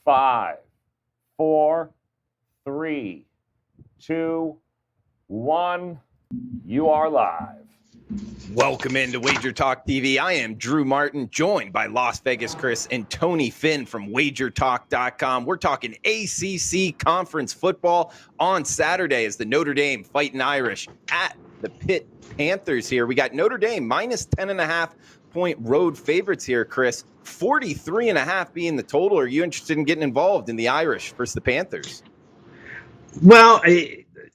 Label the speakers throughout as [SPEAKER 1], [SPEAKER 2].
[SPEAKER 1] 5, 4, 3, 2, 1. You are live.
[SPEAKER 2] Welcome into WagerTalk TV. I am Drew Martin, joined by Las Vegas Chris and Tony Finn from WagerTalk.com. We're talking ACC Conference football on Saturday as the Notre Dame Fighting Irish at the Pitt Panthers here. We got Notre Dame minus 10.5-point road favorites here, Chris. 43.5 being the total. Are you interested in getting involved in the Irish versus the Panthers?
[SPEAKER 3] Well,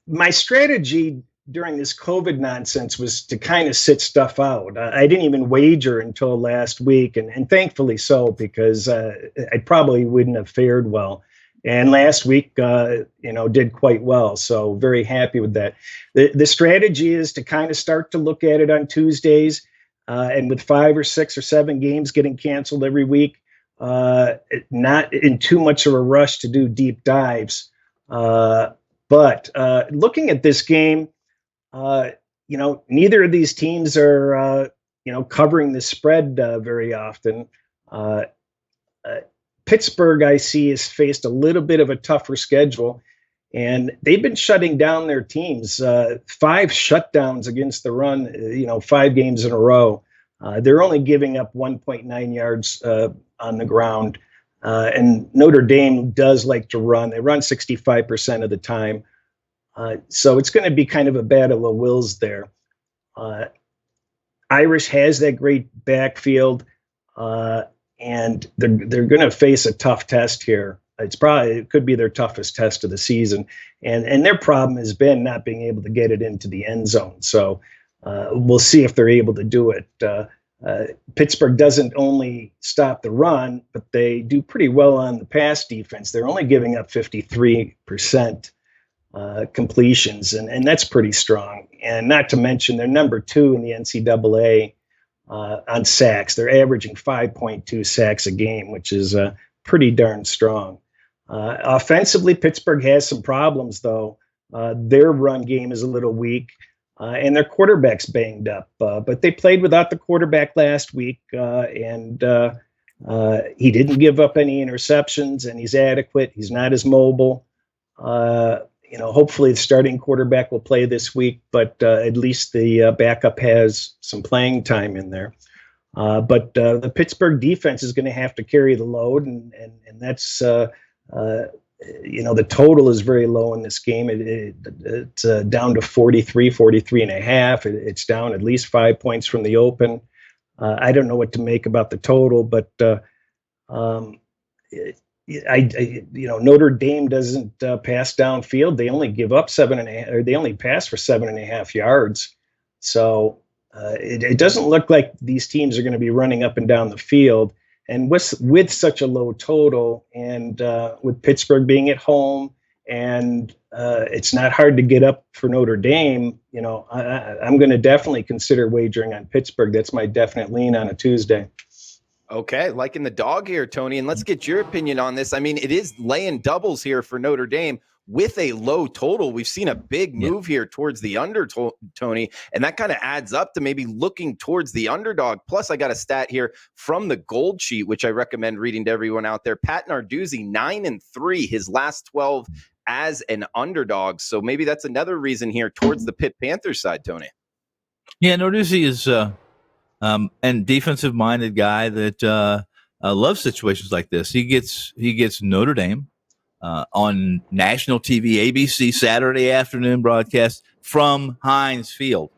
[SPEAKER 3] my strategy during this COVID nonsense was to kind of sit stuff out. I didn't even wager until last week, and thankfully so, because I probably wouldn't have fared well. And last week, did quite well. So very happy with that. The strategy is to kind of start to look at it on Tuesdays, and with 5 or 6 or 7 games getting canceled every week, not in too much of a rush to do deep dives. But looking at this game, neither of these teams are, covering the spread very often. Pittsburgh, I see, has faced a little bit of a tougher schedule, and they've been shutting down their teams. 5 shutdowns against the run, 5 games in a row. They're only giving up 1.9 yards on the ground. And Notre Dame does like to run. They run 65% of the time. So it's going to be kind of a battle of wills there. Irish has that great backfield, and they're going to face a tough test here. It could be their toughest test of the season, and their problem has been not being able to get it into the end zone. So we'll see if they're able to do it. Pittsburgh doesn't only stop the run, but they do pretty well on the pass defense. They're only giving up 53% completions, and that's pretty strong. And not to mention they're number 2 in the NCAA on sacks. They're averaging 5.2 sacks a game, which is pretty darn strong. Offensively, Pittsburgh has some problems, though. Their run game is a little weak, and their quarterback's banged up. But they played without the quarterback last week, and he didn't give up any interceptions, and he's adequate. He's not as mobile. Hopefully the starting quarterback will play this week, but at least the backup has some playing time in there. But the Pittsburgh defense is going to have to carry the load, and that's, the total is very low in this game. It's down to 43 and a half. It's down at least 5 points from the open. I don't know what to make about the total, but Notre Dame doesn't pass downfield. They only give up 7.5, or they only pass for 7.5 yards. So it doesn't look like these teams are going to be running up and down the field. And with such a low total, and with Pittsburgh being at home, and it's not hard to get up for Notre Dame, I'm going to definitely consider wagering on Pittsburgh. That's my definite lean on a Tuesday.
[SPEAKER 2] Okay, liking the dog here, Tony, and let's get your opinion on this. I mean, it is laying doubles here for Notre Dame with a low total. We've seen a big move here towards the under, Tony, and that kind of adds up to maybe looking towards the underdog. Plus, I got a stat here from the Gold Sheet, which I recommend reading to everyone out there. Pat Narduzzi, 9-3, his last 12 as an underdog. So maybe that's another reason here towards the Pitt Panthers side, Tony.
[SPEAKER 4] Yeah, Narduzzi is and defensive-minded guy that loves situations like this. He gets Notre Dame on national TV, ABC Saturday afternoon broadcast from Heinz Field.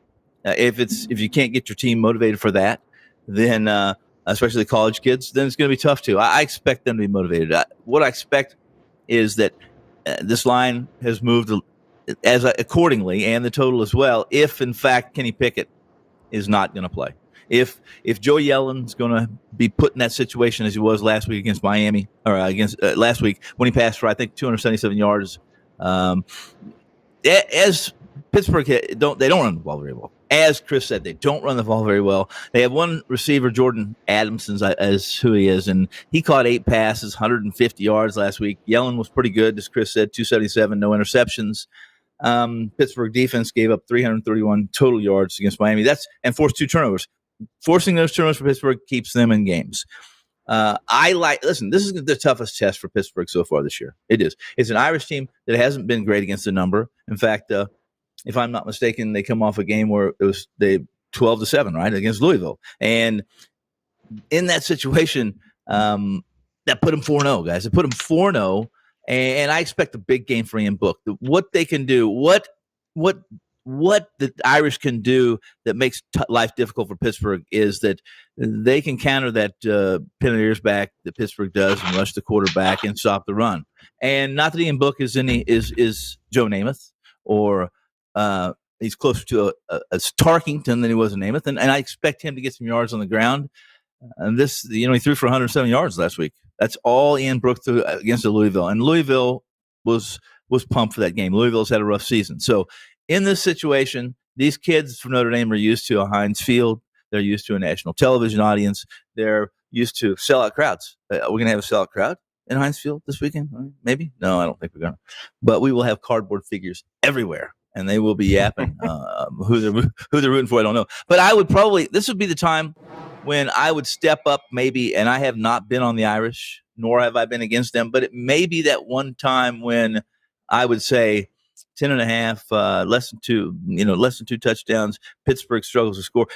[SPEAKER 4] If you can't get your team motivated for that, then especially the college kids, then it's going to be tough too. I expect them to be motivated. What I expect is that this line has moved accordingly, and the total as well. If in fact Kenny Pickett is not going to play. If Joe Yellen's going to be put in that situation as he was last week against Miami, or against last week when he passed for, I think, 277 yards, as Pittsburgh they don't run the ball very well. As Chris said, they don't run the ball very well. They have one receiver, Jordan Adamson, as who he is, and he caught 8 passes, 150 yards last week. Yellen was pretty good, as Chris said, 277, no interceptions. Pittsburgh defense gave up 331 total yards against Miami. And forced 2 turnovers. Forcing those turnovers for Pittsburgh keeps them in games. Listen, this is the toughest test for Pittsburgh so far this year. It is. It's an Irish team that hasn't been great against the number. In fact, if I'm not mistaken, they come off a game where it was 12-7, right, against Louisville. And in that situation, that put them 4-0, guys. It put them 4-0, and I expect a big game for Ian Book. What they can do, what the Irish can do that makes life difficult for Pittsburgh is that they can counter that pin ears back that Pittsburgh does and rush the quarterback and stop the run. And not that Ian Book is Joe Namath or he's closer to a Tarkington than he was a Namath, and I expect him to get some yards on the ground. And this, he threw for 107 yards last week. That's all Ian Book threw against Louisville, and Louisville was pumped for that game. Louisville's had a rough season, so. In this situation, these kids from Notre Dame are used to a Heinz Field. They're used to a national television audience. They're used to sellout crowds. We're going to have a sellout crowd in Heinz Field this weekend? Maybe? No, I don't think we're going to. But we will have cardboard figures everywhere, and they will be yapping. Who they're rooting for, I don't know. But this would be the time when I would step up maybe, and I have not been on the Irish, nor have I been against them, but it may be that one time when I would say, 10.5, less than two touchdowns. Pittsburgh struggles to score.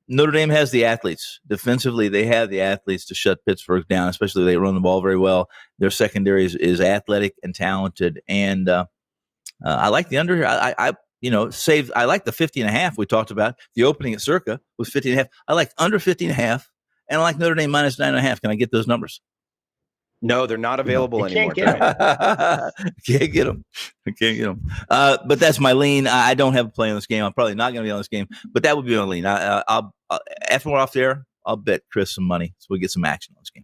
[SPEAKER 4] Notre Dame has the athletes. Defensively, they have the athletes to shut Pittsburgh down, especially they run the ball very well. Their secondary is athletic and talented. And I like the under. I like the 50.5 we talked about. The opening at Circa was 50.5. I like under 50.5, and I like Notre Dame minus 9.5. Can I get those numbers?
[SPEAKER 2] No, they're not available anymore.
[SPEAKER 3] Can't
[SPEAKER 2] get them.
[SPEAKER 4] Can't get them. But that's my lean. I don't have a play on this game. I'm probably not going to be on this game, but that would be my lean. I'll after we're off there, I'll bet Chris some money so we get some action on this game.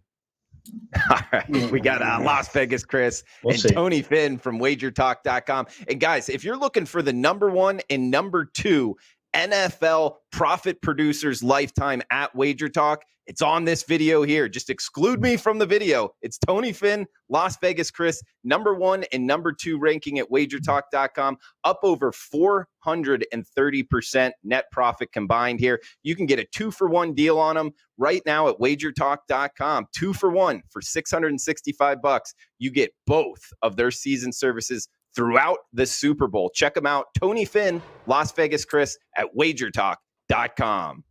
[SPEAKER 2] All right. We got Las Vegas Chris and Tony Finn from WagerTalk.com. And guys, if you're looking for the number 1 and number 2 NFL profit producers lifetime at WagerTalk, it's on this video here. Just exclude me from the video. It's Tony Finn, Las Vegas Chris, number 1 and number 2 ranking at WagerTalk.com, up over 430% net profit combined here. You can get a 2-for-1 deal on them right now at WagerTalk.com. 2-for-1 for $665. You get both of their season services throughout the Super Bowl. Check them out. Tony Finn, Las Vegas Chris at WagerTalk.com.